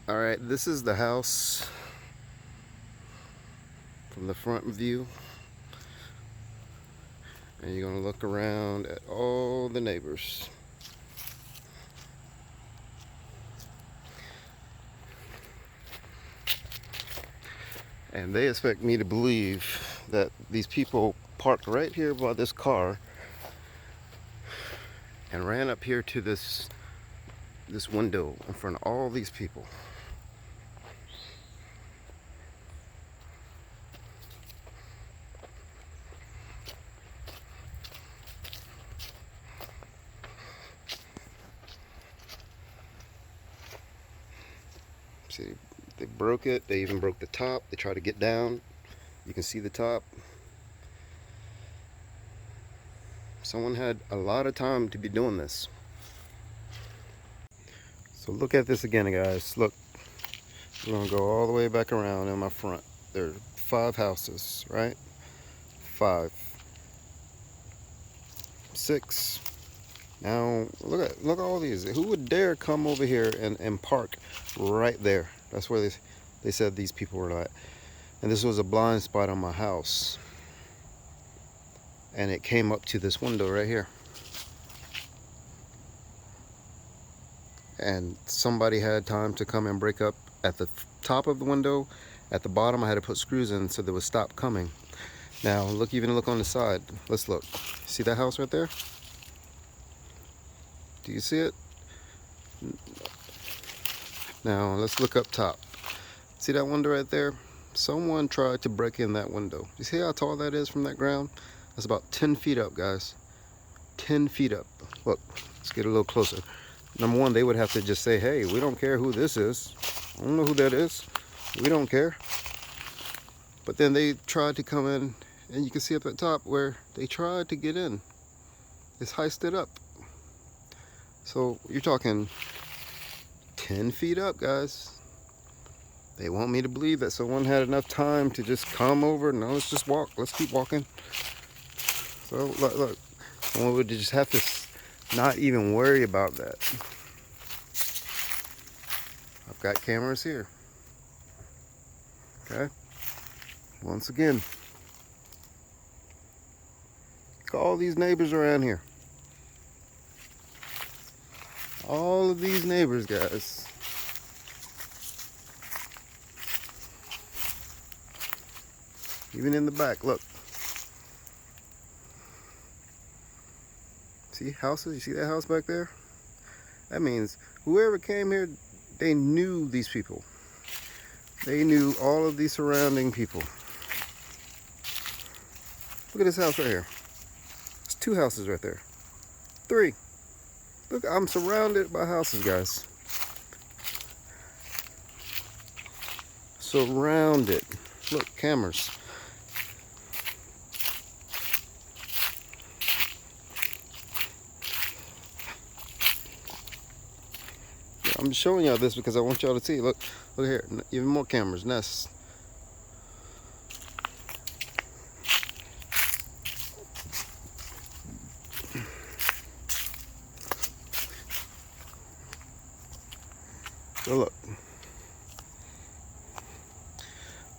All right, this is the house from the front view, and you're gonna look around at all the neighbors. And they expect me to believe that these people parked right here by this car and ran up here to this window in front of all these people. See, they broke it. They even broke the top. They tried to get down. You can see the top. Someone had a lot of time to be doing this. So look at this again, guys. Look, we're gonna go all the way back around in my front. There are 5 houses, right? 5, 6. Now look at all these. Who would dare come over here and park right there? That's where they said these people were at. And this was a blind spot on my house. And it came up to this window right here. And somebody had time to come and break up at the top of the window. At the bottom, I had to put screws in so they would stop coming. Now look on the side. Let's look. See that house right there? Do you see it? Now let's look up top. See that window right there? Someone tried to break in that window. You see how tall that is from that ground? That's about 10 feet up, guys. 10 feet up. Look, let's get a little closer. Number one, they would have to just say, hey, we don't care who this is. I don't know who that is. We don't care. But then they tried to come in, and you can see up at top where they tried to get in. It's heisted up. So you're talking 10 feet up, guys. They want me to believe that someone had enough time to just come over. No, let's just walk. Let's keep walking. So look. Someone would just have to not even worry about that. I've got cameras here. Okay. Once again, look at all these neighbors around here. All of these neighbors, guys. Even in the back, look. See houses? You see that house back there? That means whoever came here, they knew these people. They knew all of the surrounding people. Look at this house right here. There's 2 houses right there. 3. Look, I'm surrounded by houses, guys. Surrounded. Look, cameras. I'm showing y'all this because I want y'all to see. Look here, even more cameras, nests. So look,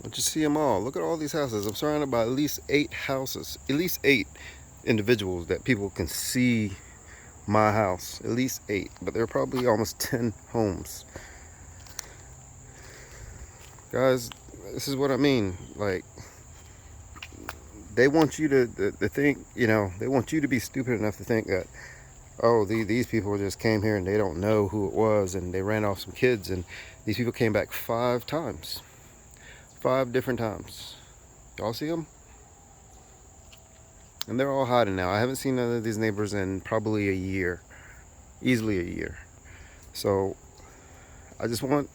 don't you see them all? Look at all these houses. I'm surrounded by at least 8 houses, at least 8 individuals that people can see my house. At least 8, but there are probably almost 10 homes. Guys, this is what I mean. Like, they want you to think, they want you to be stupid enough to think that, oh, these people just came here and they don't know who it was and they ran off some kids, and these people came back 5 times. 5 different times. Y'all see them? And they're all hiding now. I haven't seen none of these neighbors in probably a year. Easily a year. So I just want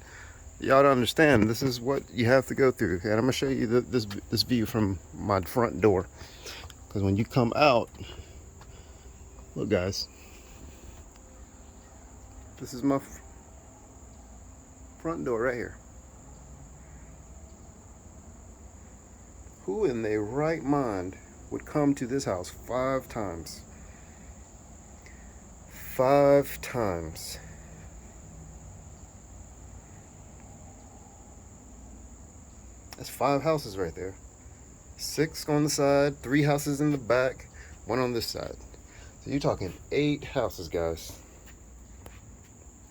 y'all to understand this is what you have to go through. And I'm going to show you this view from my front door. Because when you come out, look, guys. This is my front door right here. Who in their right mind would come to this house 5 times? 5 times. That's 5 houses right there. 6 on the side, 3 houses in the back, 1 on this side. So you're talking 8 houses, guys.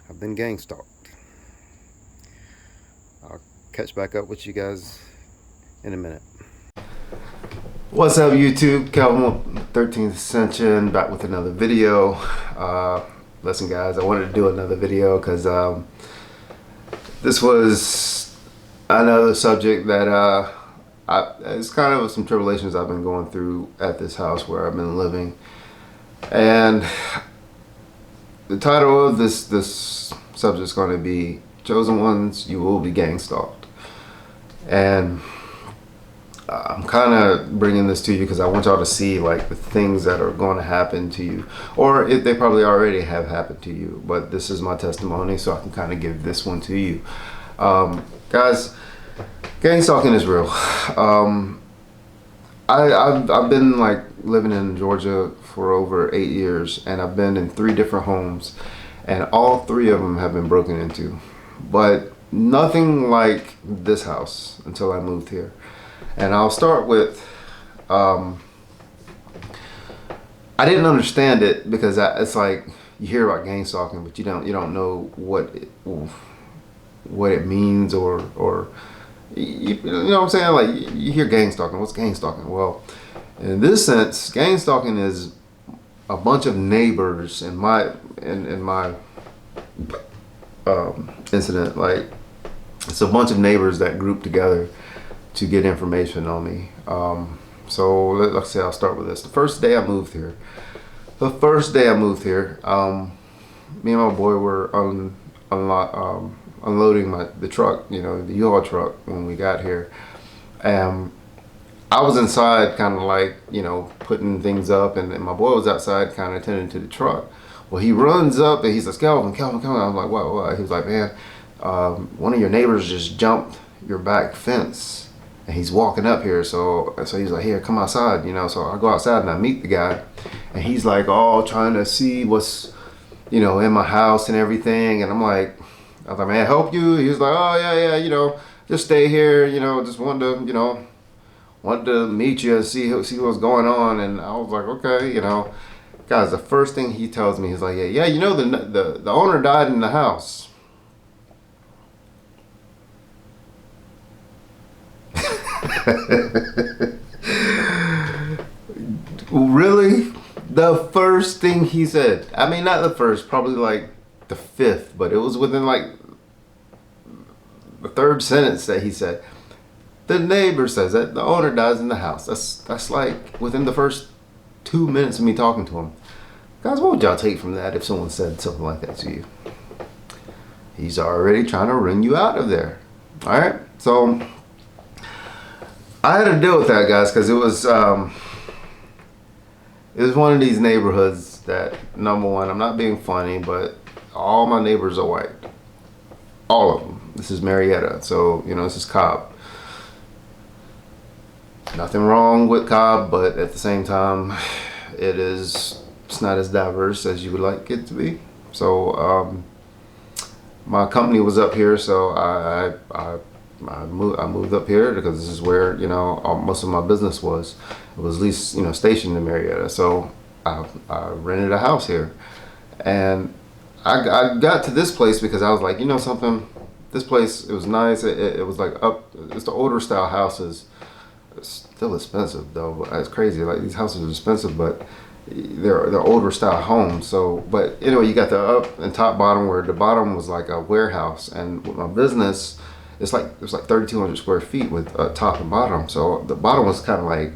I've been gang stalked. I'll catch back up with you guys in a minute. What's up, YouTube? Calvin 13th Ascension back with another video. Listen, guys, I wanted to do another video because this was another subject that it's kind of some tribulations I've been going through at this house where I've been living. And the title of this subject is going to be Chosen Ones, You Will Be Gang Stalked. And I'm kind of bringing this to you because I want y'all to see like the things that are going to happen to you, or if they probably already have happened to you, but this is my testimony, so I can kind of give this one to you. Guys, gang stalking is real. I've been like living in Georgia for over 8 years, and I've been in 3 different homes, and all 3 of them have been broken into, but nothing like this house until I moved here. And I'll start with, I didn't understand it because it's like you hear about gang stalking, but you don't know what it means, or you know what I'm saying? Like you hear gang stalking. What's gang stalking? Well, in this sense, gang stalking is a bunch of neighbors in my incident. Like it's a bunch of neighbors that group together to get information on me. So let's say I'll start with this. The first day I moved here, me and my boy were unloading the truck, the U-Haul truck when we got here. I was inside kind of like, putting things up, and my boy was outside kind of tending to the truck. Well, he runs up and he says, Calvin. I'm like, what? He was like, man, one of your neighbors just jumped your back fence. And he's walking up here, so he's like, here, come outside, So I go outside and I meet the guy, and he's like all trying to see what's, in my house and everything. And I was like, man, help you? He was like, oh yeah, just stay here, just wanted to meet you and see what's going on. And I was like, okay, guys, the first thing he tells me, he's like, yeah, the owner died in the house. Really? The first thing he said, I mean, not the first, probably like the 5th, but it was within like the 3rd sentence that he said, the neighbor says that the owner dies in the house. That's like within the first 2 minutes of me talking to him. Guys, what would y'all take from that if someone said something like that to you? He's already trying to run you out of there. All right, so I had to deal with that, guys, because it was one of these neighborhoods that, number one, I'm not being funny, but all my neighbors are white. All of them. This is Marietta, so, this is Cobb. Nothing wrong with Cobb, but at the same time, it's not as diverse as you would like it to be. So, my company was up here, so I moved up here because this is where most of my business was. It was at least stationed in Marietta, so I rented a house here, and I got to this place because I was like, something, this place, it was nice. It was like it's the older style houses. It's still expensive though, but it's crazy. Like these houses are expensive, but they're older style homes. So, but anyway, you got the up and top bottom, where the bottom was like a warehouse, and with my business, it was like 3,200 square feet with top and bottom. So the bottom was kind of like,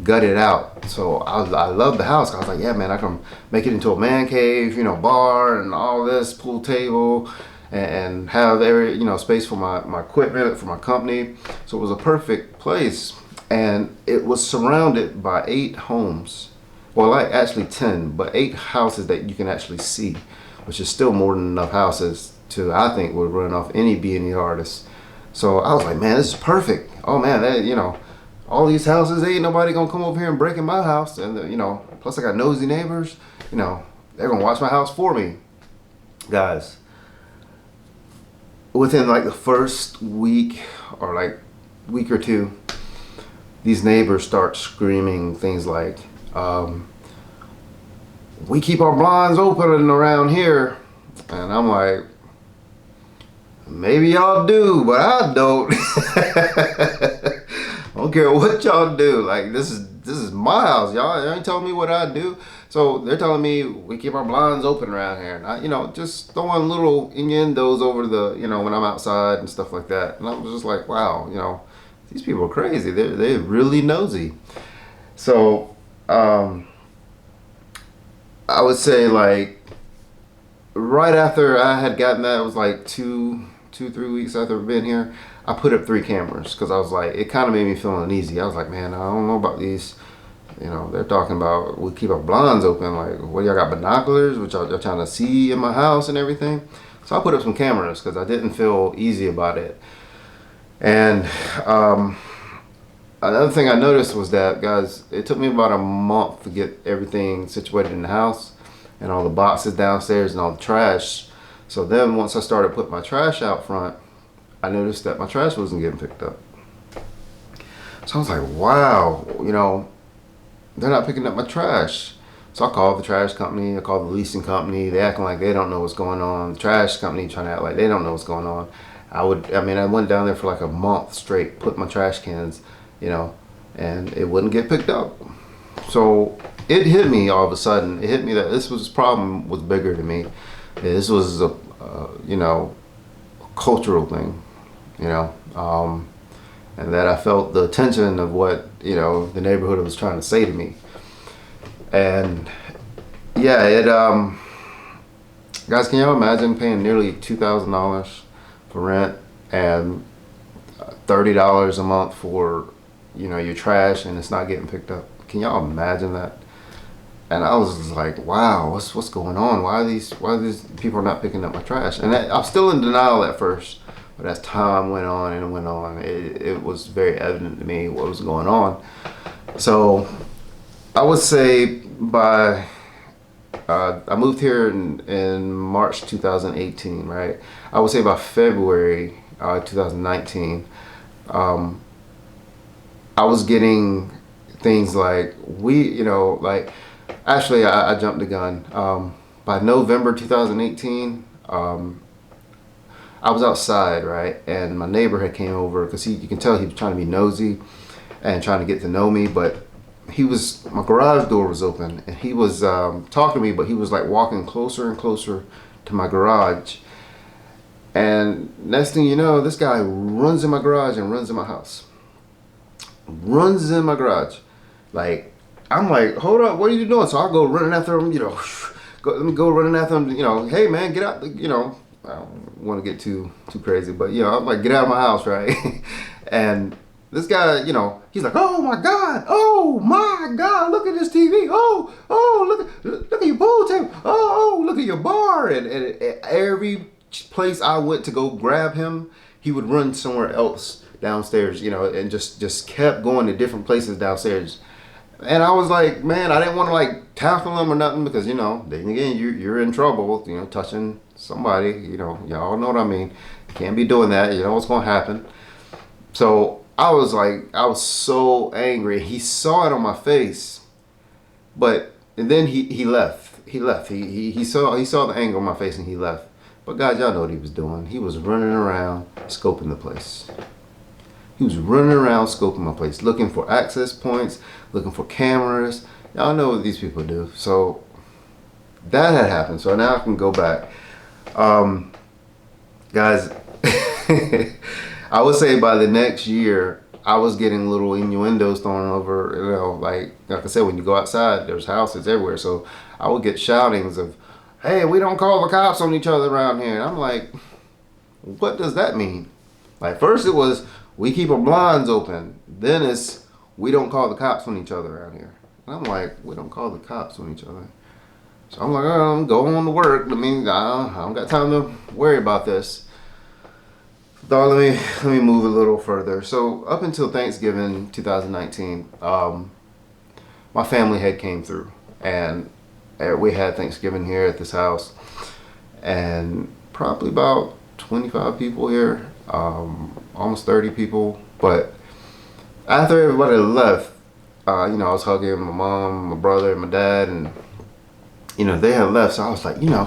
gutted out. So I love the house. I was like, yeah, man, I can make it into a man cave, bar and all this, pool table, and have every, space for my equipment, for my company. So it was a perfect place. And it was surrounded by 8 homes. Well, like actually 10, but 8 houses that you can actually see, which is still more than enough houses to, I think, would run off any B&E artist. So I was like, man, this is perfect. Oh man, that, all these houses, ain't nobody gonna come over here and break in my house. And plus I got nosy neighbors, they're gonna watch my house for me. Guys, within like the first week or like week or two, these neighbors start screaming things like, we keep our blinds open around here. And I'm like, maybe y'all do, but I don't. I don't care what y'all do. Like, this is my house. Y'all ain't telling me what I do. So they're telling me we keep our blinds open around here. And I, just throwing little innuendos over the, when I'm outside and stuff like that. And I was just like, wow, these people are crazy. They're really nosy. So I would say like right after I had gotten that, it was like 3 weeks after I've been here, I put up 3 cameras because I was like, it kind of made me feel uneasy. I was like, man, I don't know about these. They're talking about we keep our blinds open. Like, what, y'all got binoculars? Which y'all trying to see in my house and everything? So I put up some cameras because I didn't feel easy about it. And another thing I noticed was that, guys, it took me about a month to get everything situated in the house and all the boxes downstairs and all the trash. So then once I started putting my trash out front, I noticed that my trash wasn't getting picked up. So I was like, wow, they're not picking up my trash. So I called the trash company, I called the leasing company. They acting like they don't know what's going on. The trash company trying to act like they don't know what's going on. I went down there for like a month straight, put my trash cans, and it wouldn't get picked up. So it hit me all of a sudden. It hit me that this problem was bigger than me. This was a cultural thing, and that I felt the tension of what the neighborhood was trying to say to me. And yeah, guys, can y'all imagine paying nearly $2,000 for rent and $30 a month for your trash, and it's not getting picked up? Can y'all imagine that? And I was just like, wow, what's going on? Why are these people not picking up my trash? And I'm still in denial at first, but as time went on and went on, it was very evident to me what was going on. So I would say by I moved here in March 2018, right? I would say by February 2019, I was getting things like actually I jumped the gun. By November 2018, I was outside, right? And my neighbor had came over because you can tell he was trying to be nosy and trying to get to know me, but my garage door was open and he was talking to me, but he was like walking closer and closer to my garage. And next thing you know, this guy runs in my garage and runs in my house. Runs in my garage. Like, I'm like, hold up, what are you doing? So I go running after him, let me go running after him, hey man, get out, I don't want to get too crazy, but I'm like, get out of my house, right? And this guy, he's like, oh my God, look at this TV. Oh, look at your pool table. Oh, look at your bar. And every place I went to go grab him, he would run somewhere else downstairs, and just kept going to different places downstairs. And I was like, man, I didn't want to like tackle him or nothing because, then again, you're in trouble, touching somebody, y'all know what I mean. You can't be doing that. You know what's going to happen. So I was so angry. He saw it on my face, and then he left. He left. He saw the anger on my face and he left. But guys, y'all know what he was doing. He was running around scoping the place. He was running around scoping my place, looking for access points, looking for cameras. Y'all know what these people do. So that had happened. So now I can go back. Guys, I would say by the next year, I was getting little innuendos thrown over, like I said, when you go outside, there's houses everywhere. So I would get shoutings of, hey, we don't call the cops on each other around here. And I'm like, what does that mean? Like, first it was, we keep our blinds open. Then it's, we don't call the cops on each other around here. And I'm like, we don't call the cops on each other. So I'm like, I'm going on to work. I mean, I don't got time to worry about this. So let me move a little further. So up until Thanksgiving 2019, my family had came through. And we had Thanksgiving here at this house. And probably about 25 people here, almost 30 people. But after everybody left, you know, I was hugging my mom, my brother, and my dad, and you know, they had left. So I was like, you know,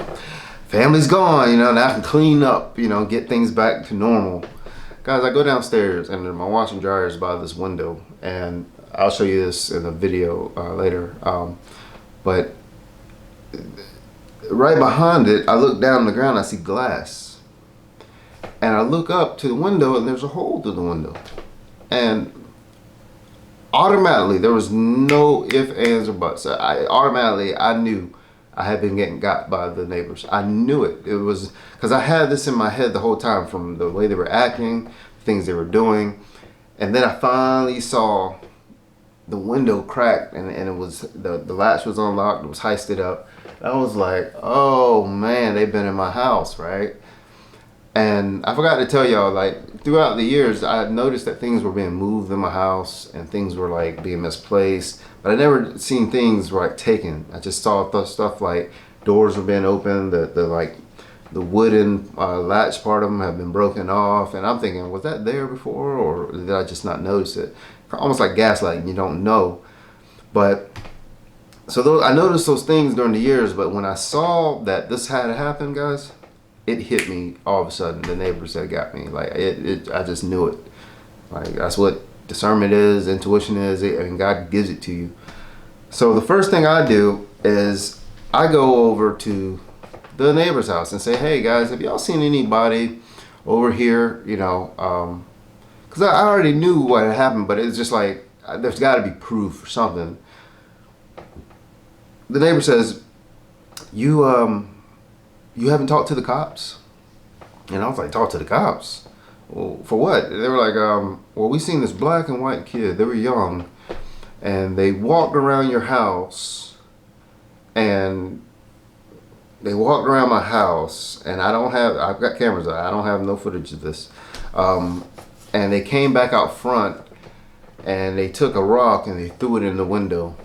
family's gone. You know, now I can clean up. You know, get things back to normal. Guys, I go downstairs and my washer and dryer is by this window, and I'll show you this in a video later. But right behind it, I look down on the ground, I see glass. And I look up to the window and there's a hole through the window. And automatically, there was no ifs, ands, or buts. I knew I had been got by the neighbors. I knew it. It was because I had this in my head the whole time from the way they were acting, things they were doing. And then I finally saw the window cracked and it was, the latch was unlocked, it was heisted up. I was like, oh man, they've been in my house, right? And I forgot to tell y'all, like throughout the years, I noticed that things were being moved in my house and things were like being misplaced, but I never seen things like taken. I just saw stuff like doors were being opened, the wooden latch part of them have been broken off, and I'm thinking, was that there before, or did I just not notice it? Almost like gaslighting, you don't know. But so I noticed those things during the years, but when I saw that this had happened, guys, it hit me all of a sudden. The neighbors that got me, like I just knew it. Like that's what discernment is, intuition is, and God gives it to you. So the first thing I do is I go over to the neighbor's house and say, hey guys, have y'all seen anybody over here? You know, because I already knew what had happened, but it's just like there's got to be proof or something. The neighbor says, you haven't talked to the cops? And I was like, talk to the cops? Well, for what? They were like, well, we seen this black and white kid. They were young, and they walked around your house, and they walked around my house, and I've got cameras. I don't have no footage of this. And they came back out front, and they took a rock and they threw it in the window.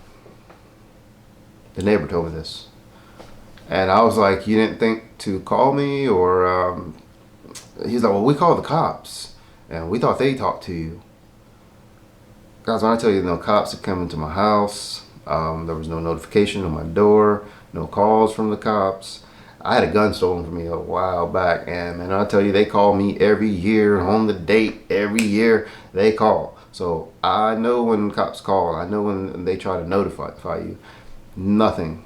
The neighbor told me this. And I was like, you didn't think to call me? Or he's like, well, we called the cops and we thought they talked to you. Guys, when I tell you no cops had come into my house, there was no notification on my door, no calls from the cops. I had a gun stolen from me a while back, and man, I tell you, they call me every year on the date. Every year they call. So I know when cops call. I know when they try to notify you. Nothing.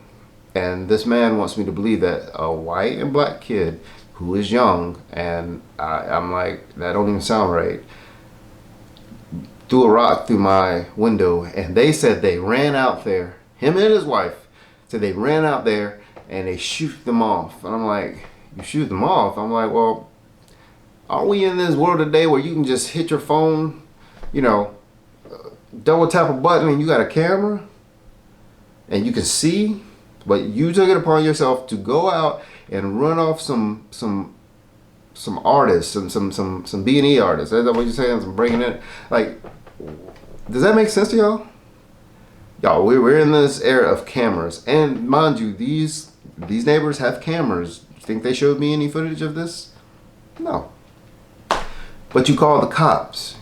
And this man wants me to believe that a white and black kid who is young, and I'm like, that don't even sound right, threw a rock through my window. And they said they ran out there, him and his wife said they ran out there and they shoot them off. And I'm like, you shoot them off? I'm like, well, are we in this world today where you can just hit your phone, you know, double tap a button and you got a camera and you can see? But you took it upon yourself to go out and run off some artists, some B&E artists. Is that what you're saying? Some breaking in. Like, does that make sense to y'all? Y'all, we're in this era of cameras, and mind you, these neighbors have cameras. You think they showed me any footage of this? No. But you called the cops.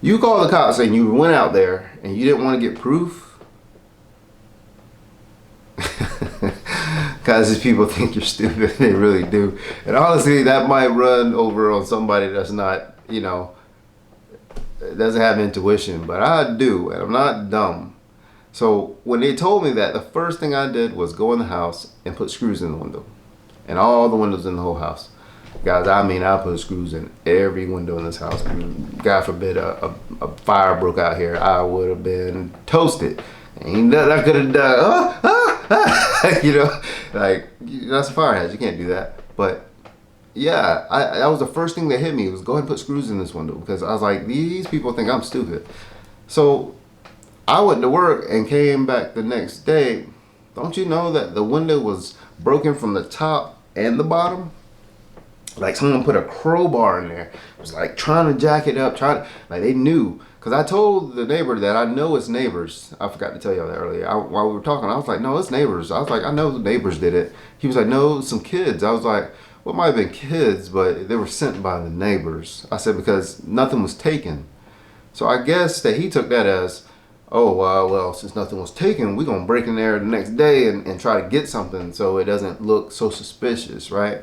You called the cops and you went out there and you didn't want to get proof. Because these people think you're stupid. They really do. And honestly, that might run over on somebody that's not, you know, doesn't have intuition. But I do, and I'm not dumb. So when they told me that, the first thing I did was go in the house and put screws in the window. And all the windows in the whole house. Guys, I mean, I put screws in every window in this house. I mean, God forbid a fire broke out here, I would have been toasted. Ain't nothing I could have done. You know, like, that's a fire hazard. You can't do that. But yeah, that was the first thing that hit me, was go ahead and put screws in this window, because I was like, these people think I'm stupid. So I went to work and came back the next day. Don't you know that the window was broken from the top and the bottom? Like someone put a crowbar in there. It was like trying to jack it up, like they knew. Because I told the neighbor that I know it's neighbors. I forgot to tell y'all that earlier. While we were talking, I was like, no, it's neighbors. I was like, I know the neighbors did it. He was like, no, some kids. I was like, Well, it might have been kids, but they were sent by the neighbors. I said, because nothing was taken. So I guess that he took that as, oh, well, since nothing was taken, we're going to break in there the next day and try to get something so it doesn't look so suspicious, right?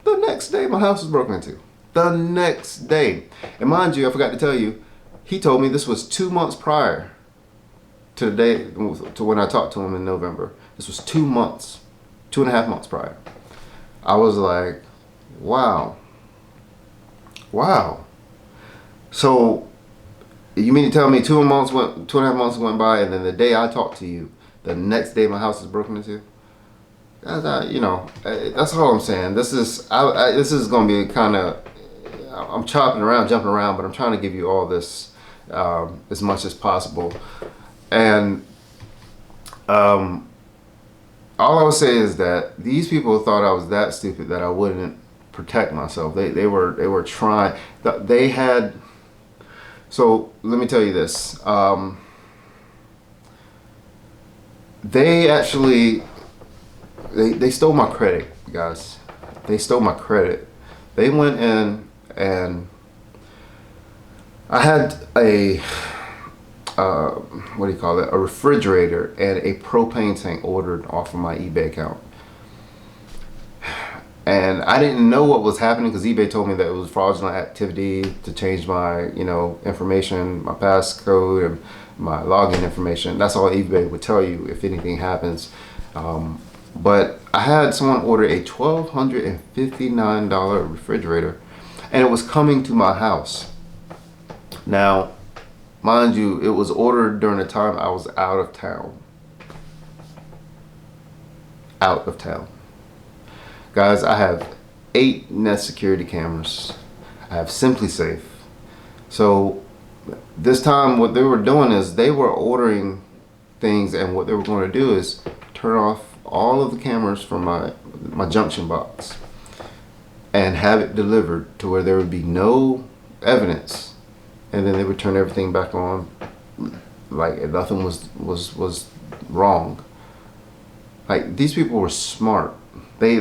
The next day, my house was broken into. The next day. And mind you, I forgot to tell you, he told me this was 2 months prior to the day, to when I talked to him in November. This was 2 months, 2.5 months prior. I was like, wow. So you mean to tell me 2.5 months went by, and then the day I talked to you, the next day my house is broken into? That's all I'm saying. This is going to be kind of, I'm chopping around, jumping around, but I'm trying to give you all this as much as possible. And all I would say is that these people thought I was that stupid that I wouldn't protect myself. They were trying. They had. So let me tell you this. They actually they stole my credit, guys. They stole my credit. They went in and I had a what do you call it? A refrigerator and a propane tank ordered off of my eBay account. And I didn't know what was happening because eBay told me that it was fraudulent activity to change my, information, my passcode, and my login information. That's all eBay would tell you if anything happens. But I had someone order a $1,259 refrigerator, and it was coming to my house. Now, mind you, it was ordered during the time I was out of town. Out of town. Guys, I have 8 Nest security cameras. I have Simply Safe. So this time what they were doing is they were ordering things, and what they were going to do is turn off all of the cameras from my junction box and have it delivered to where there would be no evidence, and then they would turn everything back on like nothing was wrong. Like, these people were smart. I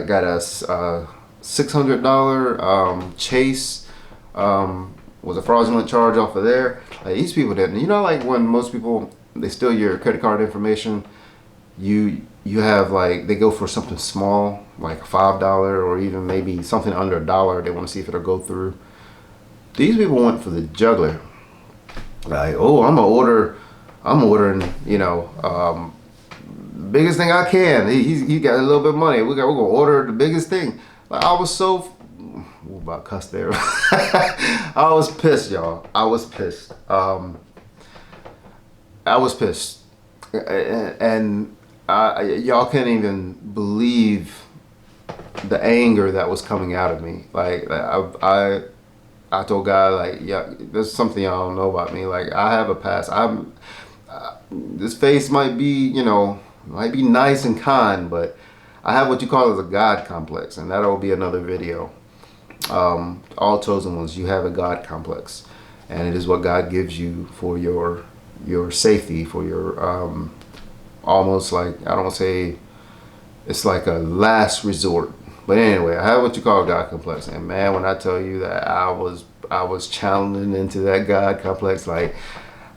got a $600 Chase was a fraudulent charge off of there. Like, these people didn't. Like when most people, they steal your credit card information, you have, like, they go for something small, like $5 or even maybe something under $1. They want to see if it'll go through. These people went for the juggler. Like, oh, I'm ordering, biggest thing I can. He got a little bit of money. We're gonna order the biggest thing. Like, I was so about cuss there. I was pissed, y'all. I was pissed. And y'all can't even believe the anger that was coming out of me. Like, I told God, like, yeah, there's something y'all don't know about me. Like, I have a past. This face might be, might be nice and kind, but I have what you call as a God complex, and that'll be another video. All chosen ones, you have a God complex, and it is what God gives you for your safety, for your almost like, I don't want to say it's like a last resort, but anyway, I have what you call a God complex, and man, when I tell you that I was challenging into that God complex, like,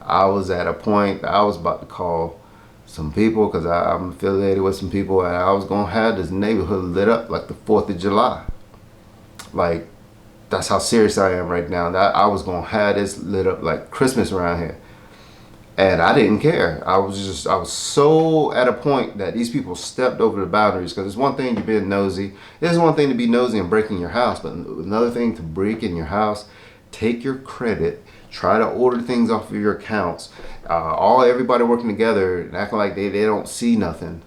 I was at a point that I was about to call some people, because I'm affiliated with some people, and I was gonna have this neighborhood lit up like the 4th of July. Like, that's how serious I am right now. That I was gonna have this lit up like Christmas around here, and I didn't care. I was so at a point that these people stepped over the boundaries. Because it's one thing to be nosy. It's one thing to be nosy and break in your house, but another thing to break in your house, take your credit, try to order things off of your accounts, everybody working together and acting like they don't see nothing.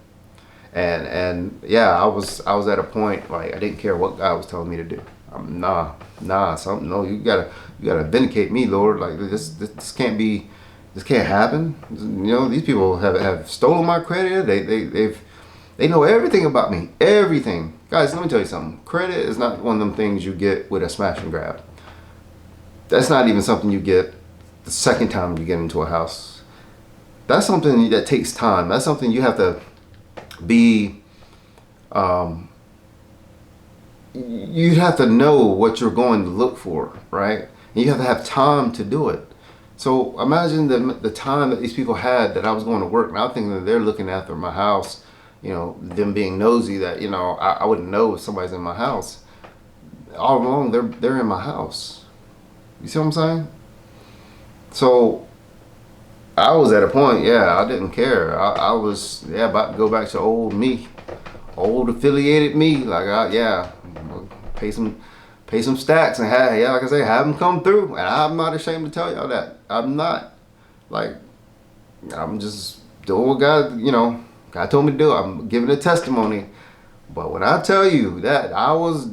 And yeah, I was at a point, like, I didn't care what God was telling me to do. No, you gotta vindicate me, Lord. Like, this can't be, this can't happen. These people have stolen my credit. They know everything about me, everything. Guys, let me tell you something. Credit is not one of them things you get with a smash and grab. That's not even something you get the second time you get into a house. That's something that takes time. That's something you have to be you'd have to know what you're going to look for, right? And you have to have time to do it. So imagine the time that these people had that I was going to work. And I'm thinking that they're looking after my house, you know, them being nosy that, you know, I wouldn't know if somebody's in my house. All along, they're in my house. You see what I'm saying? So I was at a point, yeah, I didn't care. I was, yeah, about to go back to old me, old affiliated me. Like, yeah, pay some stacks and have, yeah, like I say, have them come through. And I'm not ashamed to tell y'all that. I'm not. Like, I'm just doing what God, you know, God told me to do. I'm giving a testimony. But when I tell you that I was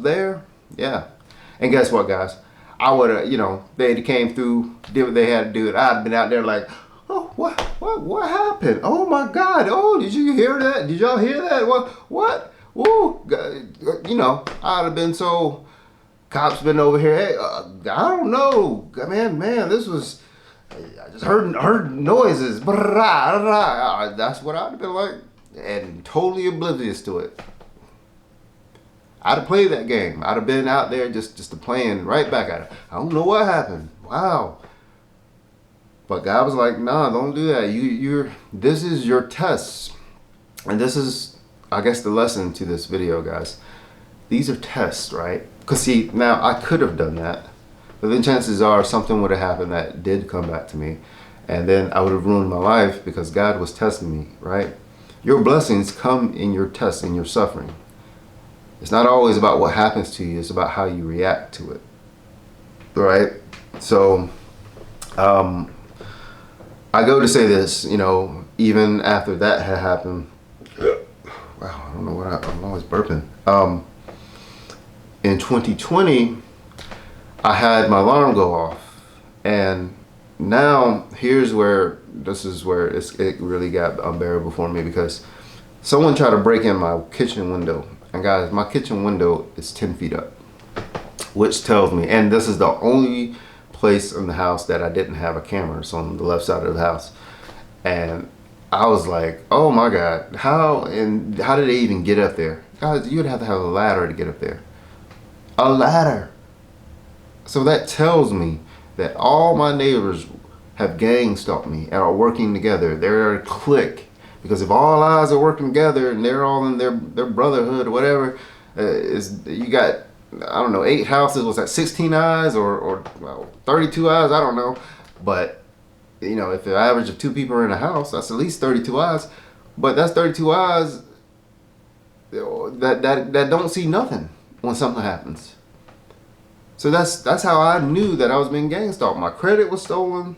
there, yeah. And guess what, guys? I would have, you know, they came through, did what they had to do. I'd been out there like, oh, what happened? Oh my God! Oh, did you hear that? Did y'all hear that? What? Woo! You know, I'd have been so. Cops been over here. Hey, I don't know, man. This was. I just heard noises. That's what I'd have been like, and totally oblivious to it. I'd have played that game. I'd have been out there just to playing right back at it. I don't know what happened. Wow. But God was like, nah, don't do that. This is your test. And this is, I guess, the lesson to this video, guys. These are tests, right? Because see, now I could have done that. But then chances are something would have happened that did come back to me. And then I would have ruined my life because God was testing me, right? Your blessings come in your tests, in your suffering. It's not always about what happens to you. It's about how you react to it, right? So, I go to say this, you know, even after that had happened. Wow, I don't know what I'm always burping. In 2020, I had my alarm go off, and now this is where it really got unbearable for me because someone tried to break in my kitchen window. And guys, my kitchen window is 10 feet up, which tells me, and this is the only place in the house that I didn't have a camera. It's on the left side of the house. And I was like, oh my God, how did they even get up there? Guys, you'd have to have a ladder to get up there. A ladder. So that tells me that all my neighbors have gang stalked me and are working together. They're a clique. Because if all eyes are working together and they're all in their brotherhood or whatever, you got, I don't know, 8 houses, was that 16 eyes or 32 eyes? I don't know. But, you know, if the average of 2 people are in a house, that's at least 32 eyes. But that's 32 eyes that don't see nothing when something happens. So that's how I knew that I was being gang stalked. My credit was stolen.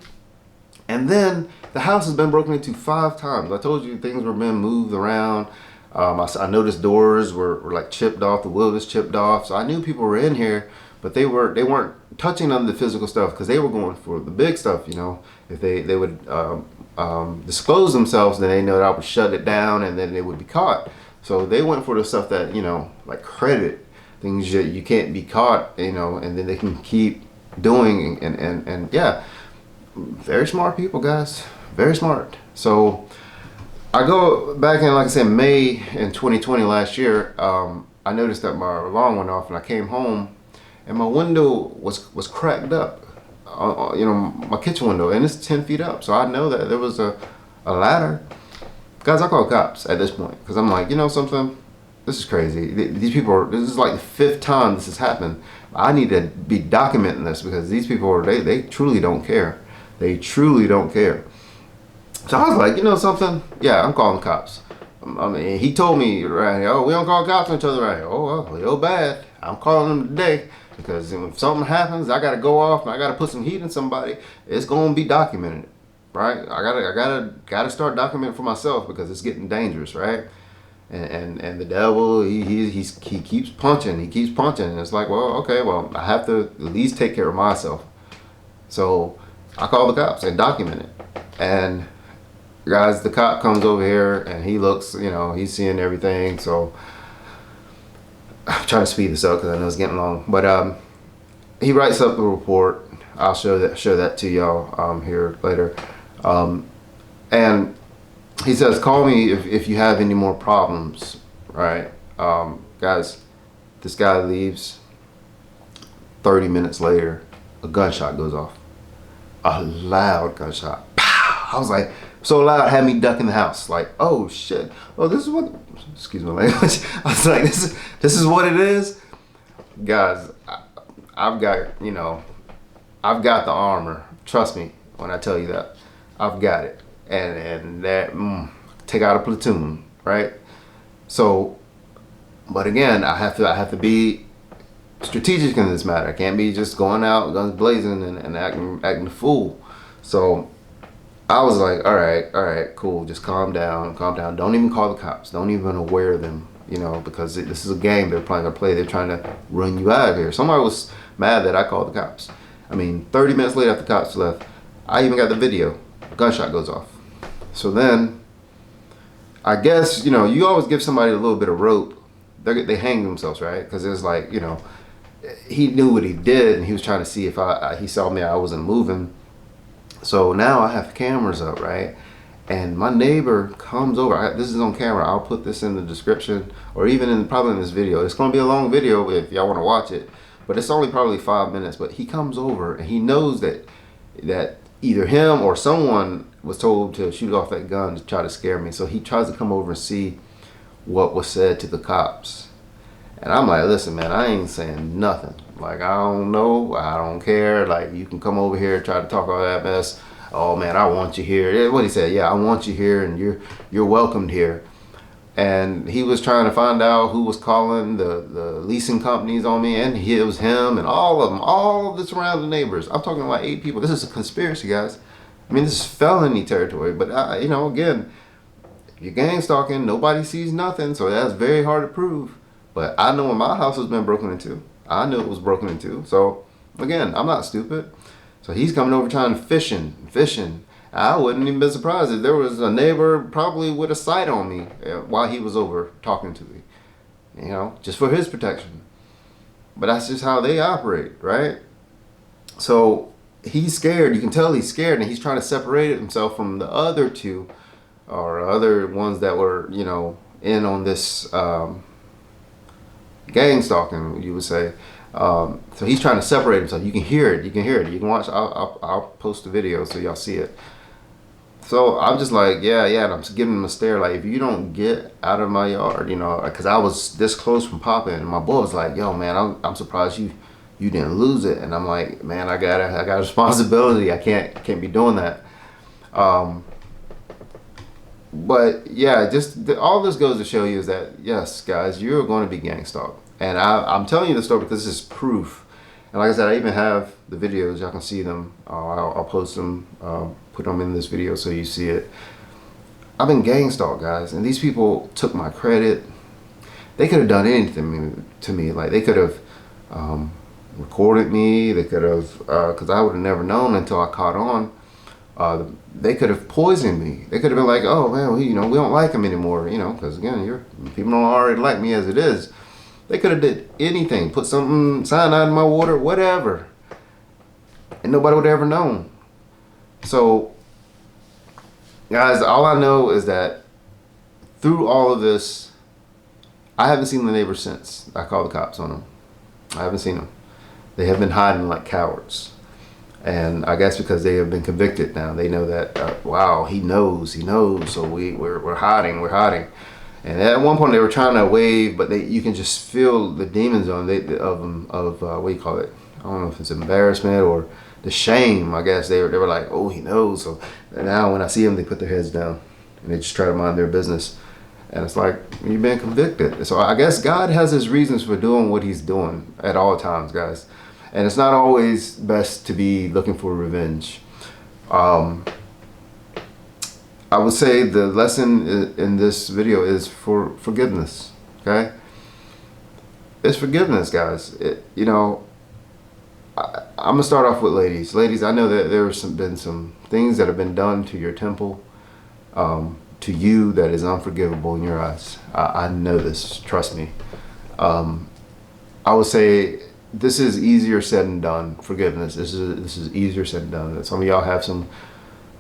And then the house has been broken into 5 times. I told you things were being moved around. I noticed doors were like chipped off, the wood was chipped off. So I knew people were in here, but they weren't touching on the physical stuff because they were going for the big stuff. You know, if they would disclose themselves, then they know that I would shut it down, and then they would be caught. So they went for the stuff that, you know, like credit, things that you can't be caught, you know, and then they can keep doing and yeah. Very smart people, guys. Very smart. So I go back in, like I said, May in 2020 last year. I noticed that my alarm went off, and I came home, and my window was cracked up. You know, my kitchen window, and it's 10 feet up. So I know that there was a ladder. Guys, I call cops at this point because I'm like, you know something? This is crazy. These people this is like the 5th time this has happened. I need to be documenting this because these people they truly don't care. They truly don't care. So I was like, you know something? Yeah, I'm calling cops. I mean, he told me right here, oh, we don't call cops on each other right here. Oh, well, you're bad. I'm calling them today because if something happens, I got to go off and I got to put some heat in somebody. It's going to be documented, right? I gotta start documenting for myself because it's getting dangerous, right? And the devil, he keeps punching. He keeps punching. And it's like, well, okay, well, I have to at least take care of myself. So I call the cops and document it. And guys, the cop comes over here and he looks, you know, he's seeing everything. So I'm trying to speed this up because I know it's getting long. But he writes up the report. I'll show that to y'all here later. And he says, call me if you have any more problems, right? Guys, This guy leaves. 30 minutes later, a gunshot goes off. A loud gunshot. Pow! I was like, so loud, had me duck in the house. Like, oh shit. Oh, this is what, excuse my language. I was like, this is what it is. Guys, I've got, you know, I've got the armor. Trust me when I tell you that. I've got it. And that, take out a platoon, right? So, but again, I have to be strategic in this matter. I can't be just going out guns blazing and acting a fool. So I was like, all right, cool. Just calm down. Don't even call the cops. Don't even aware them, you know, because this is a game they're trying to play. They're trying to run you out of here. Somebody was mad that I called the cops. I mean, 30 minutes later after the cops left, I even got the video. Gunshot goes off. So then, I guess, you know, you always give somebody a little bit of rope. They hang themselves, right? Because it's like, you know, he knew what he did, and he was trying to see if he saw me, I wasn't moving. So now I have cameras up, right? And my neighbor comes over. This is on camera. I'll put this in the description, or even probably in this video. It's going to be a long video if y'all want to watch it, but it's only probably 5 minutes. But he comes over, and he knows that either him or someone was told to shoot off that gun to try to scare me. So he tries to come over and see what was said to the cops. And I'm like, listen, man, I ain't saying nothing. Like, I don't know. I don't care. Like, you can come over here and try to talk all that mess. Oh, man, I want you here. What he said, yeah, I want you here, and you're welcomed here. And he was trying to find out who was calling the leasing companies on me, and it was him and all of them, all of the surrounding neighbors. I'm talking like 8 people. This is a conspiracy, guys. I mean, this is felony territory. But, you know, again, if you're gang stalking, nobody sees nothing, so that's very hard to prove. But I know when my house has been broken into. I knew it was broken into. So, again, I'm not stupid. So he's coming over trying to fishing. I wouldn't even be surprised if there was a neighbor probably with a sight on me while he was over talking to me. You know, just for his protection. But that's just how they operate, right? So he's scared. You can tell he's scared, and he's trying to separate himself from the other two, or other ones that were, you know, in on this gang stalking, you would say. So he's trying to separate himself. You can hear it. You can watch. I'll post the video so y'all see it. So I'm just like, yeah, and I'm just giving him a stare. Like, if you don't get out of my yard, you know, because I was this close from popping, and my boy was like, yo, man, I'm surprised you didn't lose it. And I'm like, man, I got a responsibility. I can't be doing that. But yeah, just all this goes to show you is that, yes, guys, you're going to be gang stalked. And I'm telling you the story because this is proof. And like I said, I even have the videos. Y'all can see them. I'll post them, put them in this video so you see it. I've been gang stalked, guys. And these people took my credit. They could have done anything to me. Like, they could have recorded me. They could have, because I would have never known until I caught on. They could have poisoned me. They could have been like, oh, man, you know, we don't like him anymore. You know, because, again, people don't already like me as it is. They could have did anything, put something, cyanide in my water, whatever. And nobody would have ever known. So, guys, all I know is that through all of this, I haven't seen the neighbors since I called the cops on them. I haven't seen them. They have been hiding like cowards. And I guess because they have been convicted now, they know that, wow, he knows. So we're hiding. And at one point they were trying to wave, but you can just feel the demons on what do you call it? I don't know if it's embarrassment or the shame. I guess they were like, oh, he knows. So now when I see them, they put their heads down and they just try to mind their business. And it's like, you've been convicted. So I guess God has his reasons for doing what he's doing at all times, guys. And it's not always best to be looking for revenge. I would say the lesson in this video is for forgiveness, okay? It's forgiveness, guys. You know, I'm going to start off with ladies. Ladies, I know that there's been some things that have been done to your temple, to you, that is unforgivable in your eyes. I know this, trust me. I would say this is easier said than done. Forgiveness, this is easier said than done. Some of y'all have some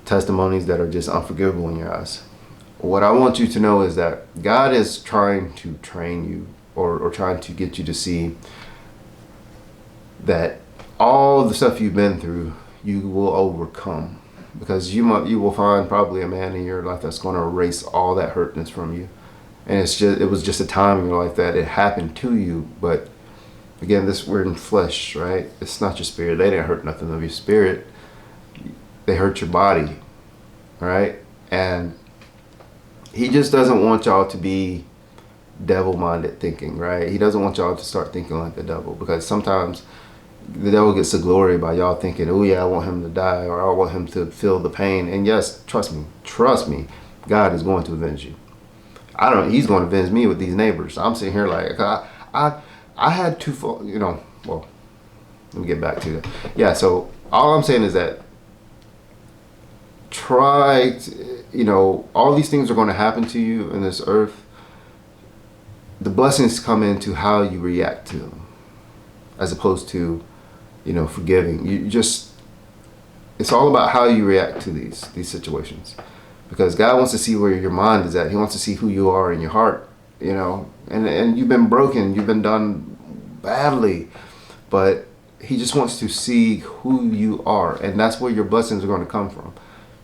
testimonies that are just unforgivable in your eyes. What I want you to know is that God is trying to train you or trying to get you to see that all the stuff you've been through, you will overcome, because you will find probably a man in your life that's going to erase all that hurtness from you. And it was just a time in your life that it happened to you. But again, we're in flesh, right? It's not your spirit. They didn't hurt nothing of your spirit. They hurt your body, right? And he just doesn't want y'all to be devil-minded thinking, right? He doesn't want y'all to start thinking like the devil, because sometimes the devil gets the glory by y'all thinking, oh yeah, I want him to die, or I want him to feel the pain. And yes, trust me, God is going to avenge you. He's going to avenge me with these neighbors. I'm sitting here like, I had to, well, let me get back to that. Yeah, so all I'm saying is that all these things are going to happen to you in this earth. The blessings come into how you react to them, as opposed to, forgiving. It's all about how you react to these situations, because God wants to see where your mind is at. He wants to see who you are in your heart, and you've been broken, you've been done badly, but he just wants to see who you are, and that's where your blessings are going to come from.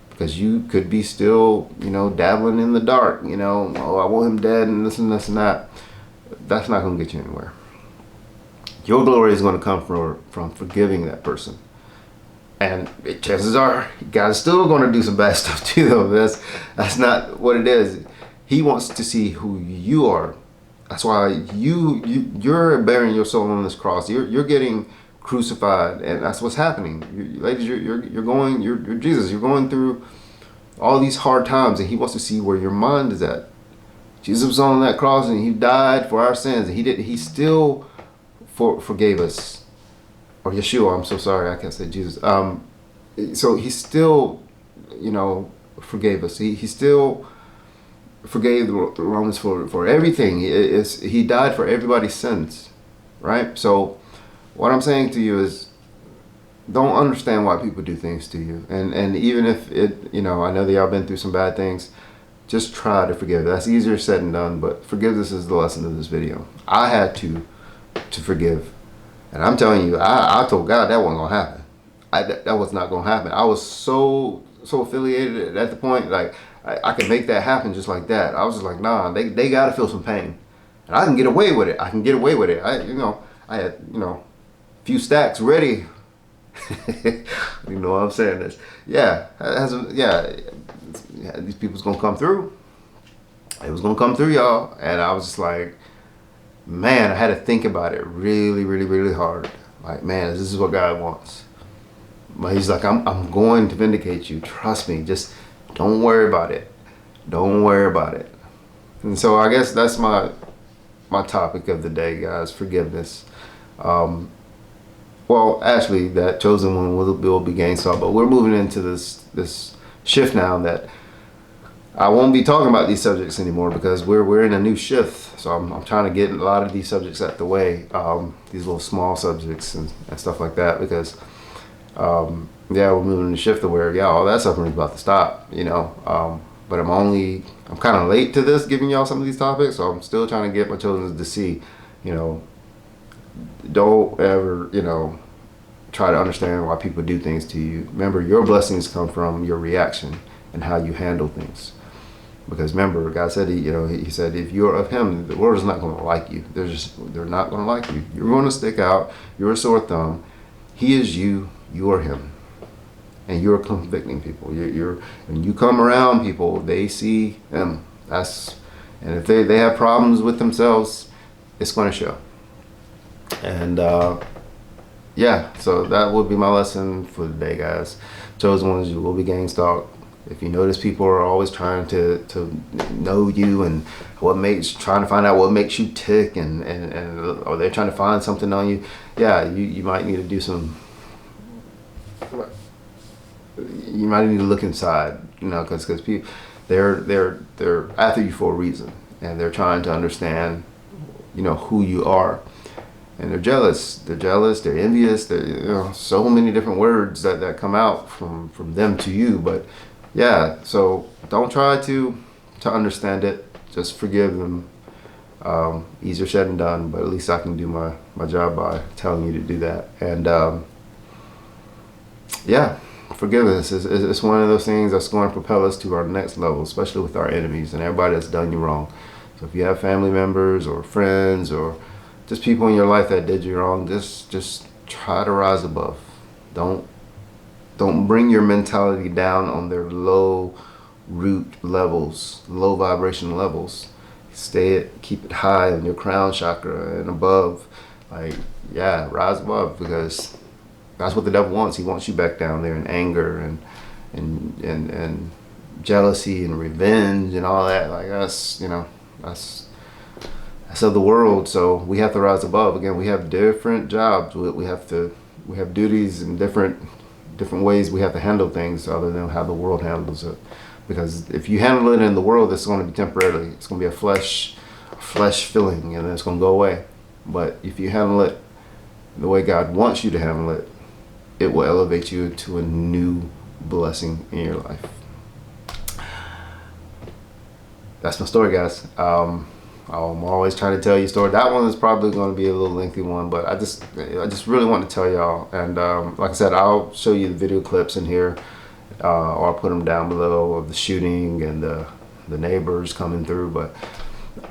Because you could be still, dabbling in the dark, oh, I want him dead and this and this and that. That's not going to get you anywhere. Your glory is going to come from forgiving that person. And chances are, God's still going to do some bad stuff to them. That's not what it is. He wants to see who you are. That's why you're bearing your soul on this cross. You're getting crucified, and that's what's happening. Ladies, you're Jesus. You're going through all these hard times, and he wants to see where your mind is at. Jesus was on that cross, and he died for our sins, and he still forgave us. Or Yeshua, I'm so sorry, I can't say Jesus. So he still, forgave us. He still forgave the Romans for everything. He died for everybody's sins, right? So what I'm saying to you is, don't understand why people do things to you. And even if I know that y'all been through some bad things, just try to forgive. That's easier said than done, but forgiveness is the lesson of this video. I had to forgive. And I'm telling you, I told God that wasn't going to happen. That was not going to happen. I was so affiliated at the point, like, I could make that happen just like that. I was just like, nah, they got to feel some pain. And I can get away with it. I had, a few stacks ready. You know what I'm saying? This, these people's gonna come through. It was gonna come through, y'all. And I was just like, man, I had to think about it really, really, really hard. Like, man, this is what God wants. But he's like, I'm going to vindicate you. Trust me. Just don't worry about it. Don't worry about it. And so I guess that's my topic of the day, guys. Forgiveness. Well, actually, that chosen one will be Gang Stalked, but we're moving into this shift now that I won't be talking about these subjects anymore, because we're in a new shift. So I'm trying to get a lot of these subjects out the way, these little small subjects and stuff like that, because we're moving in a shift to where all that suffering is about to stop, but I'm kind of late to this, giving y'all some of these topics, so I'm still trying to get my children to see, don't ever, try to understand why people do things to you. Remember, your blessings come from your reaction and how you handle things. Because remember, God said, he said, if you're of him, the world is not going to like you. They're not going to like you. You're going to stick out. You're a sore thumb. He is you. You are him. And you're convicting people. When you come around people, they see him. And if they have problems with themselves, it's going to show. And so that would be my lesson for the day, guys. Chosen ones, you will be gang stalked. If you notice people are always trying to know you and trying to find out what makes you tick, and or they're trying to find something on you, you might need to do some. You might need to look inside, because people they're after you for a reason, and they're trying to understand, who you are. And they're jealous, they're envious, so many different words that come out from them to you. But so don't try to understand it. Just forgive them. Easier said than done, but at least I can do my job by telling you to do that. And yeah, forgiveness is one of those things that's going to propel us to our next level, especially with our enemies and everybody that's done you wrong. So if you have family members or friends or just people in your life that did you wrong, just try to rise above. Don't bring your mentality down on their low root levels, low vibration levels. Keep it high on your crown chakra and above. Like, yeah, rise above, because that's what the devil wants. He wants you back down there in anger and jealousy and revenge and all that. Like, that's of the world. So we have to rise above. Again, we have different jobs. We have duties and different ways we have to handle things other than how the world handles it. Because if you handle it in the world, it's going to be temporarily. It's going to be a flesh filling, and then it's going to go away. But if you handle it the way God wants you to handle it, it will elevate you to a new blessing in your life. That's my story, guys. I'm always trying to tell you a story. That one is probably going to be a little lengthy one, but I just really want to tell y'all. And like I said, I'll show you the video clips in here, or I'll put them down below of the shooting and the neighbors coming through. But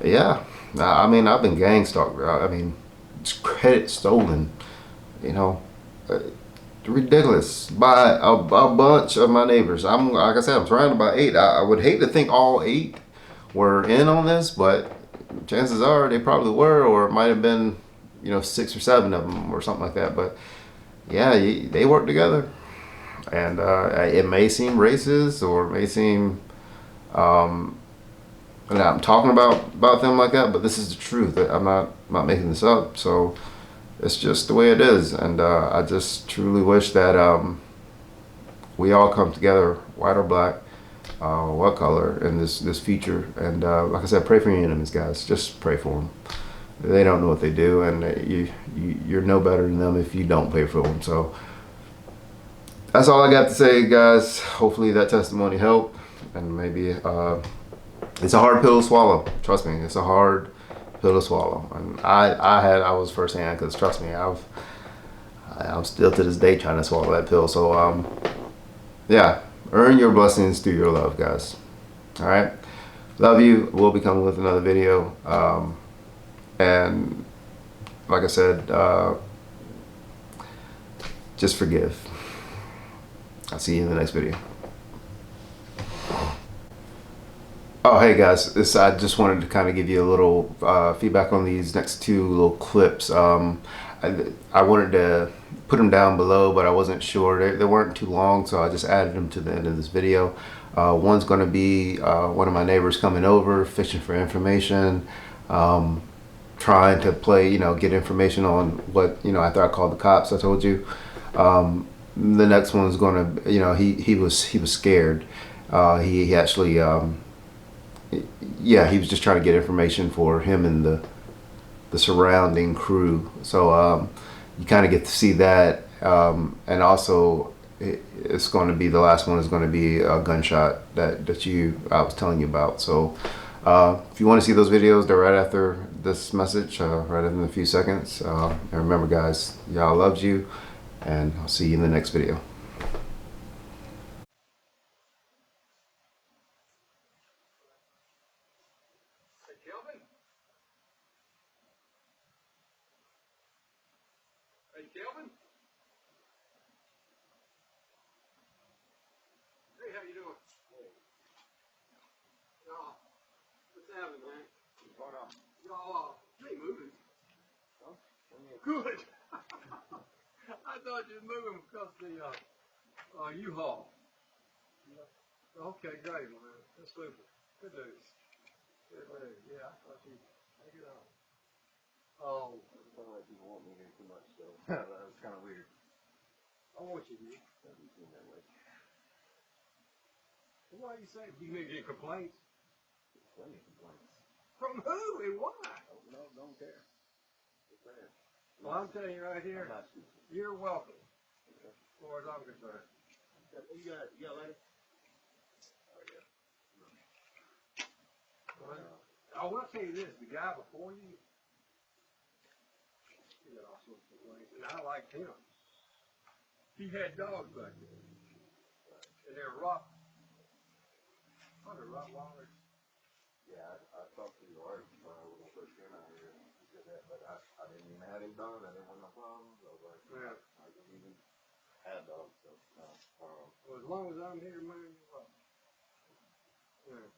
yeah, I mean, I've been gang stalked. I mean, it's credit stolen. You know, ridiculous by a bunch of my neighbors. Like I said, I'm surrounded by 8. I would hate to think all 8 were in on this, but chances are they probably were, or it might have been, 6 or 7 of them or something like that. But yeah, they work together, and it may seem racist, or it may seem and I'm talking about them like that, but this is the truth. I'm not making this up. So it's just the way it is, and I just truly wish that we all come together, white or black, what color, in this future. And like I said, pray for your enemies, guys. Just pray for them. They don't know what they do, and you're no better than them if you don't pray for them. So that's all I got to say, guys. Hopefully that testimony helped, and maybe it's a hard pill to swallow. Trust me, it's a hard pill to swallow. And I was firsthand, because trust me, I'm still to this day trying to swallow that pill. So yeah, earn your blessings through your love, guys. All right, love you. We'll be coming with another video, and like I said, just forgive. I'll see you in the next video. Oh, hey guys, I just wanted to kind of give you a little feedback on these next 2 little clips. I wanted to put them down below, but I wasn't sure. They weren't too long, so I just added them to the end of this video. One's going to be one of my neighbors coming over, fishing for information, trying to get information on what, after I called the cops, I told you. The next one's going to, he was scared. He actually... yeah, he was just trying to get information for him and the surrounding crew. So you kind of get to see that, and also it's going to be, the last one is going to be a gunshot that I was telling you about. So if you want to see those videos, they're right after this message, right in a few seconds. And remember, guys, y'all loves you, and I'll see you in the next video. Hey, Kelvin. Hey, how you doing? Y'all, what's happening, man? What's going on? Y'all, you ain't moving. Huh? Good. I thought you was moving because of the U-Haul. Okay, great, man. That's super. Good news. Good news. Yeah, I thought you. Take it off. Oh. It sounded like people want me here too much, so that was kind of weird. I want you here. Doesn't seem that way. Why are you saying? Do you make any complaints? Plenty of complaints. From who and why? No, don't care. Well, I'm telling you right here, you're welcome. As far as I'm concerned. You got a letter? Oh, yeah. What? I will tell you this, the guy before you, he got all sorts of ways, and I liked him. He had dogs back there, and they're Rottweilers. Yeah, I talked to your wife when I first came out here. He said that, but I didn't even have him done. I didn't want no problems. I was like, Yeah. I didn't even have dogs, so Well, as long as I'm here, man, you're welcome. Yeah.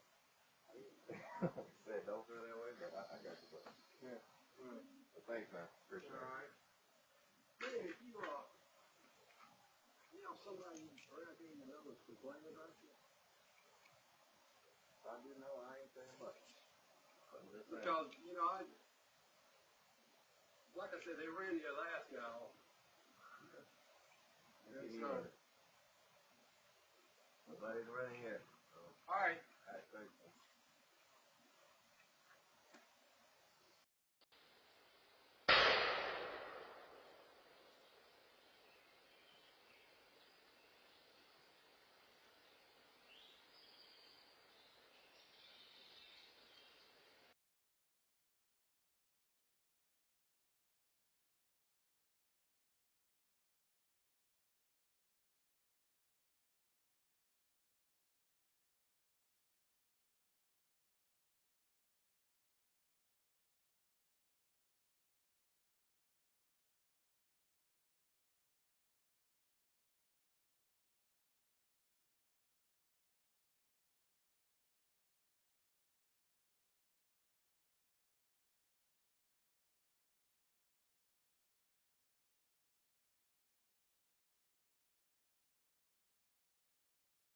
like I said, don't feel that way, but I got you, bro. Yeah. But thanks, man. Appreciate it. All right. Man, if you know somebody around here you know is complaining about you? I do know I ain't saying much. But I'm just saying. Because, like I said, they ran the last guy off. You And keep so, running. Nobody's running